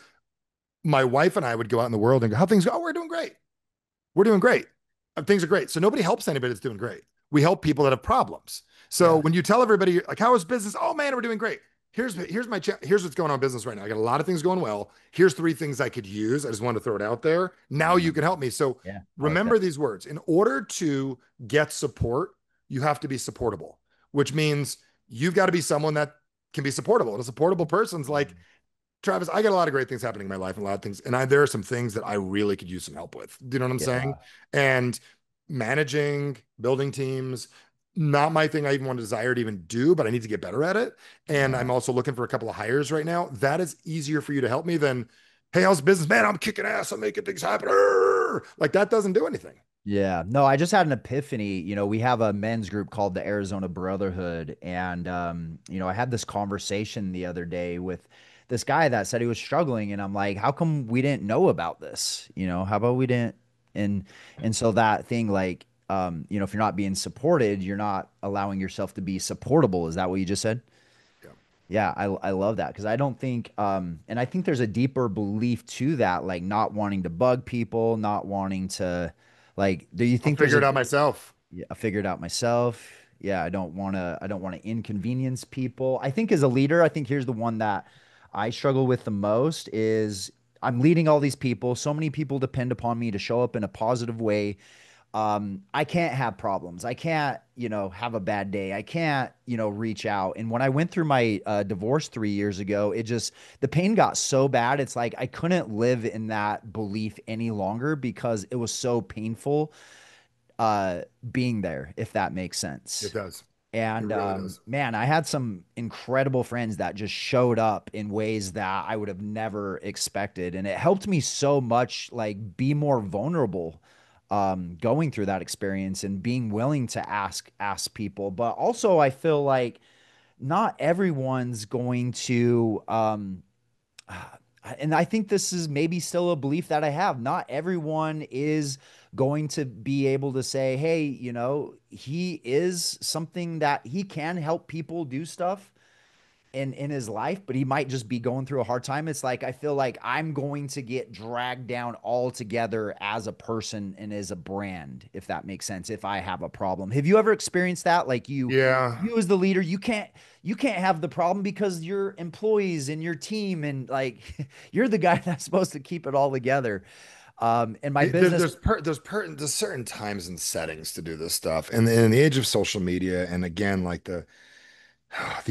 my wife and I would go out in the world and go, how things go? Oh, we're doing great. We're doing great. Things are great. So nobody helps anybody that's doing great. We help people that have problems. So Yeah. when you tell everybody like, how is business? Oh man, we're doing great. Here's what's going on in business right now. I got a lot of things going well. Here's three things I could use. I just wanted to throw it out there. Now you can Mm, help me. So yeah. I like that. remember these words. In order to get support, you have to be supportable, which means you've got to be someone that can be supportable. And a supportable person's like, Travis, I got a lot of great things happening in my life and a lot of things. And there are some things that I really could use some help with. Do you know what I'm saying? Yeah. And managing, building teams, not my thing I even want to desire to even do, but I need to get better at it. And Yeah. I'm also looking for a couple of hires right now. That is easier for you to help me than, hey, how's business? Man, I'm kicking ass. I'm making things happen. Arr! Like that doesn't do anything. Yeah. No, I just had an epiphany. We have a men's group called the Arizona Brotherhood. And, I had this conversation the other day with this guy that said he was struggling. And I'm like, how come we didn't know about this? How about we didn't? And so that thing, like, if you're not being supported, you're not allowing yourself to be supportable. Is that what you just said? Yeah. Yeah, I love that because I don't think and I think there's a deeper belief to that, like not wanting to bug people, not wanting to like do you I'll think there's figure a it out myself. yeah, I figured out myself. Yeah, I don't want to inconvenience people. I think as a leader, I think here's the one that I struggle with the most is I'm leading all these people. So many people depend upon me to show up in a positive way. I can't have problems. I can't, have a bad day. I can't, reach out. And when I went through my divorce 3 years ago, the pain got so bad. It's like I couldn't live in that belief any longer because it was so painful uh, being there, if that makes It sense. does. It And really does. man, I had some incredible friends that just showed up in ways that I would have never expected. And it helped me so much, like, be more vulnerable going through that experience and being willing to ask people. But also, I feel like not everyone's going to and I think this is maybe still a belief that I have. Not everyone is going to be able to say, hey, he is something that he can help people do stuff in his life, but he might just be going through a hard time. It's like I feel like I'm going to get dragged down altogether as a person and as a brand, if that makes sense, if I have a problem. Have you ever experienced that? Like Yeah. you as the leader, you can't have the problem because your employees and your team and like you're the guy that's supposed to keep it all together. And my business. There's certain times and settings to do this stuff. And in the age of social media, and again, like the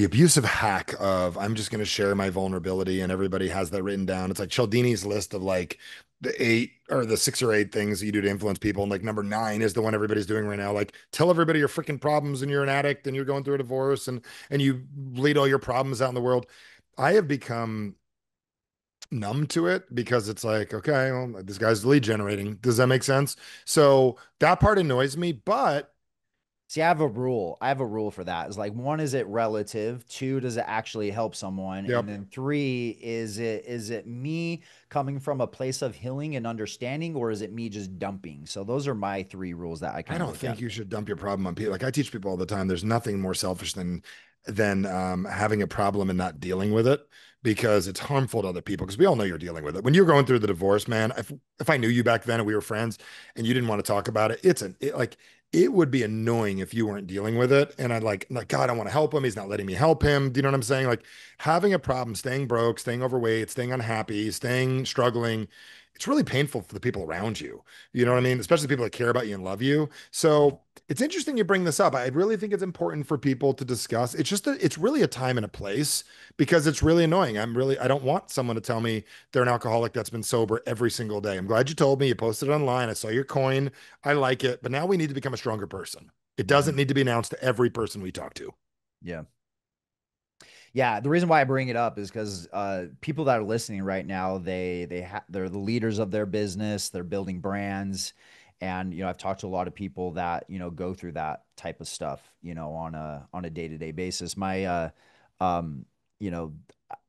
abusive hack of I'm just going to share my vulnerability and everybody has that written down. It's like Cialdini's list of like the eight or the six or eight things that you do to influence people. And like number nine is the one everybody's doing right now. Like tell everybody your freaking problems and you're an addict and you're going through a divorce and you bleed all your problems out in the world. I have become numb to it because it's like, okay, well, this guy's lead generating. Does that make sense? So that part annoys me, but See, I have a rule. I have a rule for that. It's like one, is it relative? Two, does it actually help someone? And yep. then three, is it me coming from a place of healing and understanding, or is it me just dumping? So those are my three rules that I I kind of don't look at. think you should dump your problem on people. Like I teach people all the time, there's nothing more selfish than having a problem and not dealing with it because it's harmful to other people. Because we all know you're dealing with it. When you're going through the divorce, man, if I knew you back then and we were friends and you didn't want to talk about it, like it would be annoying if you weren't dealing with it. And like God, I want to help him. He's not letting me help him. Do you know what I'm saying? Like having a problem, staying broke, staying overweight, staying unhappy, staying struggling. It's really painful for the people around you. You know what I mean? Especially the people that care about you and love you. So it's interesting you bring this up. I really think it's important for people to discuss. It's really a time and a place because it's really annoying. I don't want someone to tell me they're an alcoholic that's been sober every single day. I'm glad you told me. You posted it online. I saw your coin. I like it. But now we need to become a stronger person. It doesn't Mhm. need to be announced to every person we talk to. Yeah. Yeah, the reason why I bring it up is because people that are listening right now, they're the leaders of their business, they're building brands, and I've talked to a lot of people that go through that type of stuff, on a day-to-day basis. Um, you know,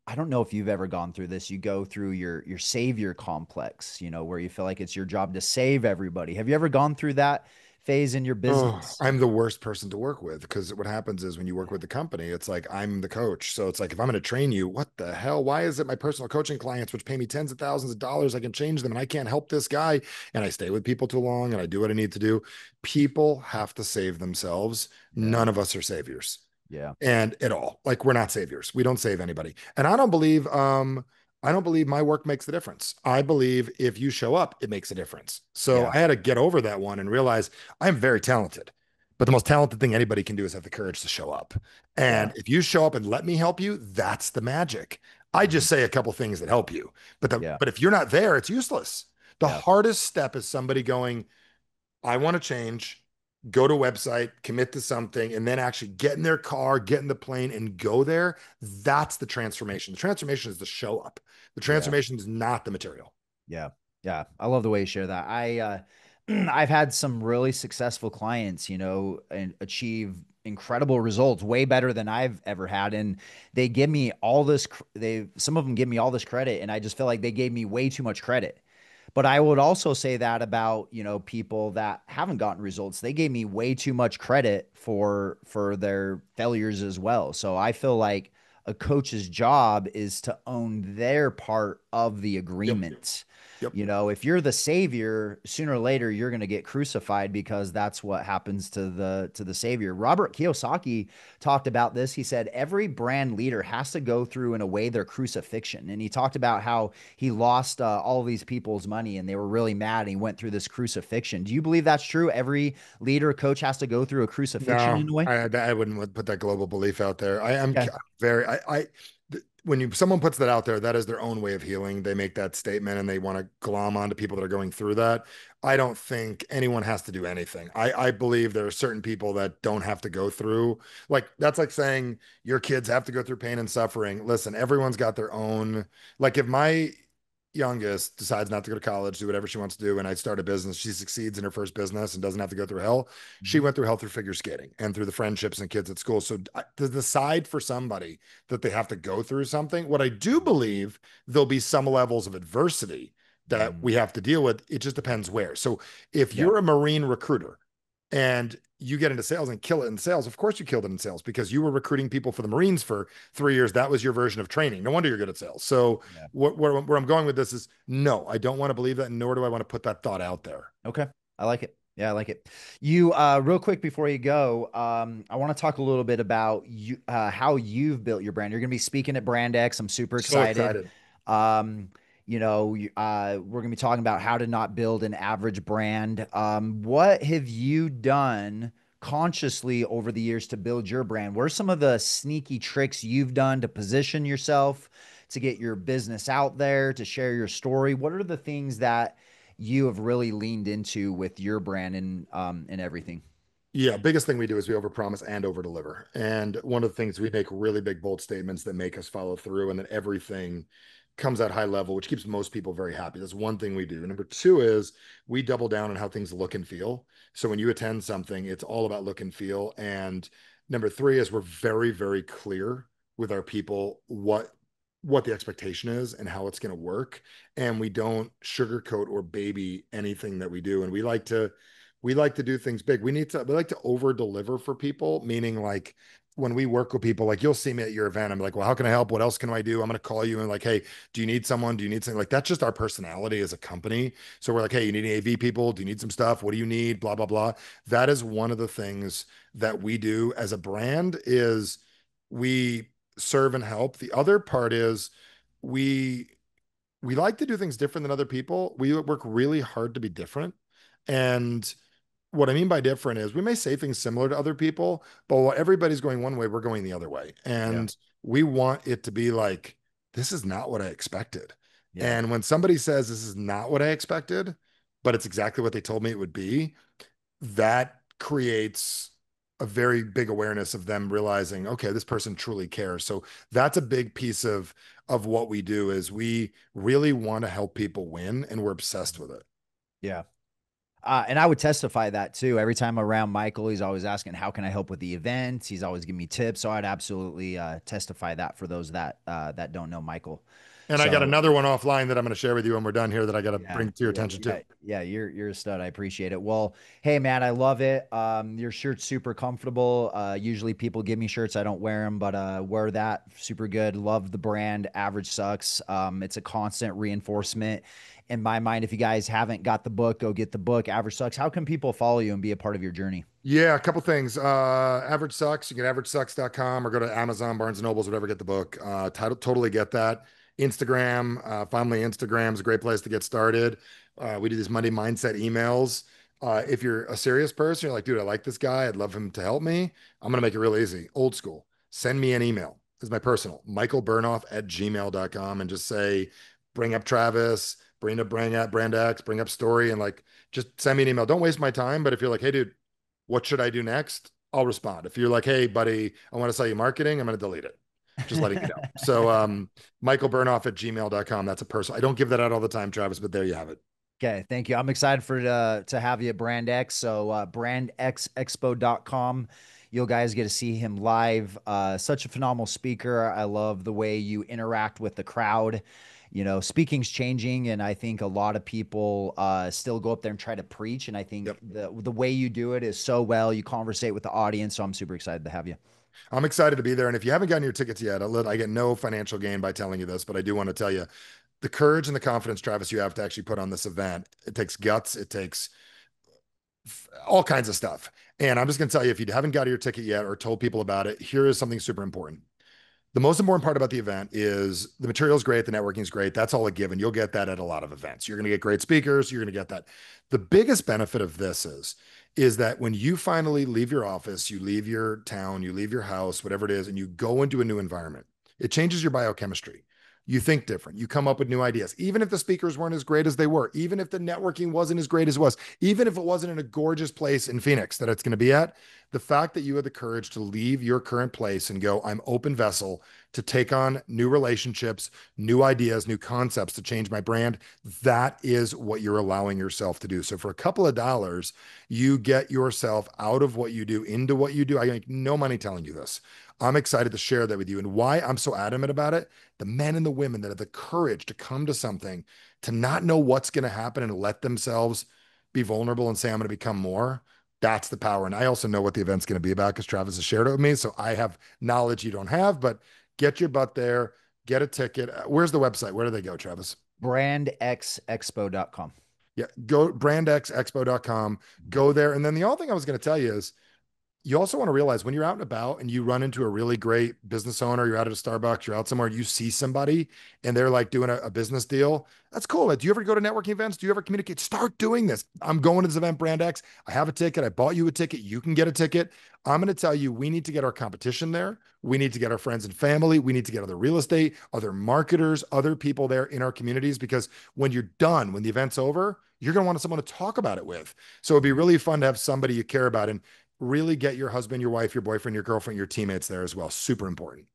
I don't know if you've ever gone through this. You go through your savior complex, where you feel like it's your job to save everybody. Have you ever gone through that phase in your Oh, business? I'm the worst person to work with because what happens is when you work with the company, it's like I'm the coach. So it's like if I'm going to train you, what the hell? Why is it my personal coaching clients, which pay me tens of thousands of dollars, I can change them and I can't help this guy? And I stay with people too long and I do what I need to do. People have to save themselves. Yeah, None of us are saviors yeah, and at all. Like we're not saviors. We don't save anybody. And I don't believe my work makes the difference. I believe if you show up, it makes a difference. So yeah, I had to get over that one and realize I'm very talented. But the most talented thing anybody can do is have the courage to show up. yeah. And if you show up and let me help you, that's the magic. I Mhm. just say a couple things that help you. Yeah, But if you're not there, it's useless. The yeah. hardest step is somebody going, I want to change, go to a website, commit to something, and then actually get in their car, get in the plane, and go there. That's the transformation. The transformation is the show up. The Yeah. transformation is not the material. Yeah. Yeah. I love the way you share that. I've had some really successful clients, and achieve incredible results, way better than I've ever had. And they give me all this, some of them give me all this credit. And I just feel like they gave me way too much credit. But I would also say that about, people that haven't gotten results. They gave me way too much credit for their failures as well. So I feel like a coach's job is to own their part of the Yep. agreement. Yep. If you're the savior, sooner or later you're going to get crucified because that's what happens to the savior. Robert Kiyosaki talked about this. He said every brand leader has to go through, in a way, their crucifixion. And he talked about how he lost all of these people's money and they were really mad and he went through this crucifixion. Do you believe that's true? Every leader, coach has to go through a crucifixion No, in a way? I wouldn't put that global belief out there. I am Okay. very when someone puts that out there, that is their own way of healing. They make that statement and they want to glom onto people that are going through that. I don't think anyone has to do anything. I believe there are certain people that don't have to go through. Like that's like saying your kids have to go through pain and suffering. Listen, everyone's got their own. Like if my youngest decides not to go to college, do whatever she wants to do, and I start a business, she succeeds in her first business and doesn't have to go through hell. She Mhm. went through hell through figure skating and through the friendships and kids at school. So to decide for somebody that they have to go through something, what I do believe there'll be some levels of adversity that Mm. we have to deal with. It just depends where. So if Yeah. you're a Marine recruiter and you get into sales and kill it in sales, of course you killed it in sales because you were recruiting people for the Marines for 3 years. That was your version of training. No wonder you're good at sales. So Yeah. where I'm going with this is no, I don't want to believe that, nor do I want to put that thought out there. Okay. I like it. Yeah, I like it. You real quick before you go, I want to talk a little bit about how you've built your brand. You're going to be speaking at Brand X. I'm super So excited. excited. Um, we're going to be talking about how to not build an average brand. What have you done consciously over the years to build your brand? What are some of the sneaky tricks you've done to position yourself, to get your business out there, to share your story? What are the things that you have really leaned into with your brand and everything? Yeah, biggest thing we do is we overpromise and overdeliver. And one of the things we make really big, bold statements that make us follow through, and then everything comes at high level, which keeps most people very happy. That's one thing we do. Number two is we double down on how things look and feel. So when you attend something, it's all about look and feel. And number three is we're very, very clear with our people what the expectation is and how it's going to work. And we don't sugarcoat or baby anything that we do. And we like to do things big. We like to over deliver for people, meaning like when we work with people, like you'll see me at your event. I'm like, well, how can I help? What else can I do? I'm going to call you and like, hey, do you need someone? Do you need something? Like that's just our personality as a company. So we're like, hey, you need any AV people? Do you need some stuff? What do you need? Blah, blah, blah. That is one of the things that we do as a brand is we serve and help. The other part is we we like to do things different than other people. We work really hard to be different. And what I mean by different is we may say things similar to other people, but while everybody's going one way, we're going the other way. Yeah. And we want it to be like, this is not what I expected. Yeah. And when somebody says this is not what I expected, but it's exactly what they told me it would be, that creates a very big awareness of them realizing, okay, this person truly cares. So that's a big piece of what we do is we really want to help people win and we're obsessed with it. Yeah. And I would testify that too. Every time around Michael, he's always asking, "How can I help with the event?" He's always giving me tips. So I'd absolutely testify that for those that don't know Michael. And I got So another one offline that I'm going to share with you when we're done here that I got to yeah, bring to your yeah, attention yeah, too. yeah. You're a stud. I appreciate it. Well, hey man, I love it. Your shirt's super comfortable. Usually people give me shirts, I don't wear them, but wear that super good. Love the brand. Average sucks. It's a constant reinforcement in my mind. If you guys haven't got the book, go get the book. Average sucks. How can people follow you and be a part of your journey? Yeah, a couple things. Average Sucks. You can averagesucks.com or go to Amazon, Barnes and Nobles, whatever, get the book. Title, totally get that. Instagram, finally, Instagram is a great place to get started. We do these Monday mindset emails. If you're a serious person, you're like, dude, I like this guy. I'd love him to help me. I'm going to make it real easy. Old school. Send me an email. This is my personal, Michael Bernoff at gmail.com, and just say, bring up Travis, bring up Brand X, bring up story, and like, just send me an email. Don't waste my time. But if you're like, hey, dude, what should I do next? I'll respond. If you're like, hey, buddy, I want to sell you marketing, I'm going to delete it. Just letting you know. So, Michael Bernoff at gmail.com. That's a personal. I don't give that out all the time, Travis, but there you have it. Okay, thank you. I'm excited for to have you at Brand X. So brandxexpo.com. You'll guys get to see him live. Such a phenomenal speaker. I love the way you interact with the crowd. Speaking's changing, and I think a lot of people still go up there and try to preach. And I think Yep. the way you do it is so well. You conversate with the audience, so I'm super excited to have you. I'm excited to be there. And if you haven't gotten your tickets yet, I get no financial gain by telling you this, but I do want to tell you the courage and the confidence, Travis, you have to actually put on this event. It takes guts. It takes all kinds of stuff. And I'm just going to tell you, if you haven't got your ticket yet or told people about it, here is something super important. The most important part about the event is the material is great, the networking is great. That's all a given. You'll get that at a lot of events. You're going to get great speakers. You're going to get that. The biggest benefit of this is that when you finally leave your office, you leave your town, you leave your house, whatever it is, and you go into a new environment, it changes your biochemistry. You think different. You come up with new ideas. Even if the speakers weren't as great as they were, even if the networking wasn't as great as it was, even if it wasn't in a gorgeous place in Phoenix that it's going to be at, the fact that you had the courage to leave your current place and go, I'm open vessel to take on new relationships, new ideas, new concepts to change my brand, that is what you're allowing yourself to do. So for a couple of dollars, you get yourself out of what you do into what you do. I make no money telling you this. I'm excited to share that with you. And why I'm so adamant about it, the men and the women that have the courage to come to something, to not know what's going to happen and let themselves be vulnerable and say, I'm going to become more. That's the power. And I also know what the event's going to be about because Travis has shared it with me. So I have knowledge you don't have, but get your butt there, get a ticket. Where's the website? Where do they go, Travis? brandxexpo.com. Yeah, go brandxexpo.com, go there. And then the other thing I was going to tell you is you also want to realize when you're out and about and you run into a really great business owner, you're out at a Starbucks, you're out somewhere, you see somebody and they're like doing a business deal. That's cool. Like, do you ever go to networking events? Do you ever communicate? Start doing this. I'm going to this event, Brand X. I have a ticket. I bought you a ticket. You can get a ticket. I'm going to tell you, we need to get our competition there. We need to get our friends and family. We need to get other real estate, other marketers, other people there in our communities, because when you're done, when the event's over, you're going to want someone to talk about it with. So it'd be really fun to have somebody you care about and really get your husband, your wife, your boyfriend, your girlfriend, your teammates there as well. Super important.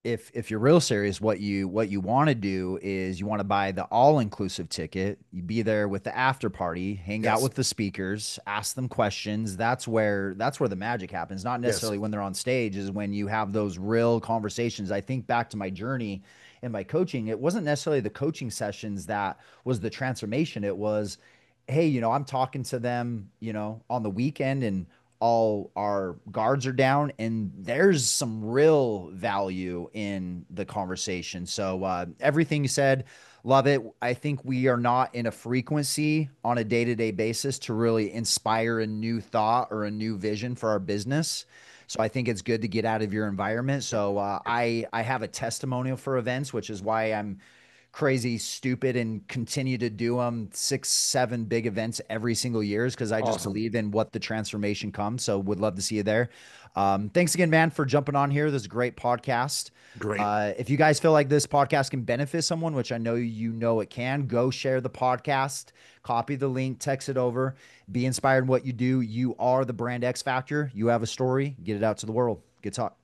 If you're real serious, what you want to do is you want to buy the all-inclusive ticket. You be there with the after party, hang out Yes. with the speakers, ask them questions. That's where the magic happens. Not Yes. necessarily when they're on stage, is when you have those real conversations. I think back to my journey in my coaching, it wasn't necessarily the coaching sessions that was the transformation. It was, hey, I'm talking to them, on the weekend, and all our guards are down, and there's some real value in the conversation. So everything you said, love it. I think we are not in a frequency on a day-to-day basis to really inspire a new thought or a new vision for our business. So I think it's good to get out of your environment. So I have a testimonial for events, which is why I'm crazy stupid and continue to do them 6, 7 big events every single year, because I just Awesome. believe in what the transformation comes. So would love to see you there. Thanks again, man, for jumping on here. This is a great podcast. Great. If you guys feel like this podcast can benefit someone, which I know it can, go share the podcast, copy the link, text it over, be inspired in what you do. You are the brand X factor. You have a story, get it out to the world. Good talk.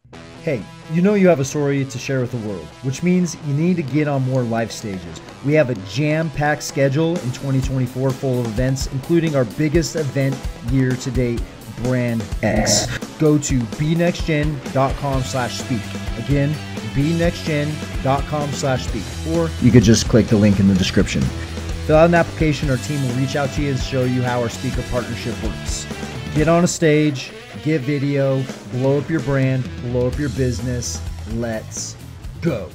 Hey, you have a story to share with the world, which means you need to get on more life stages. We have a jam-packed schedule in 2024 full of events, including our biggest event year to date, Brand X. Go to bnextgen.com/speak. Again, bnextgen.com/speak. Or you could just click the link in the description. Fill out an application. Our team will reach out to you and show you how our speaker partnership works. Get on a stage, get video, blow up your brand, blow up your business. Let's go.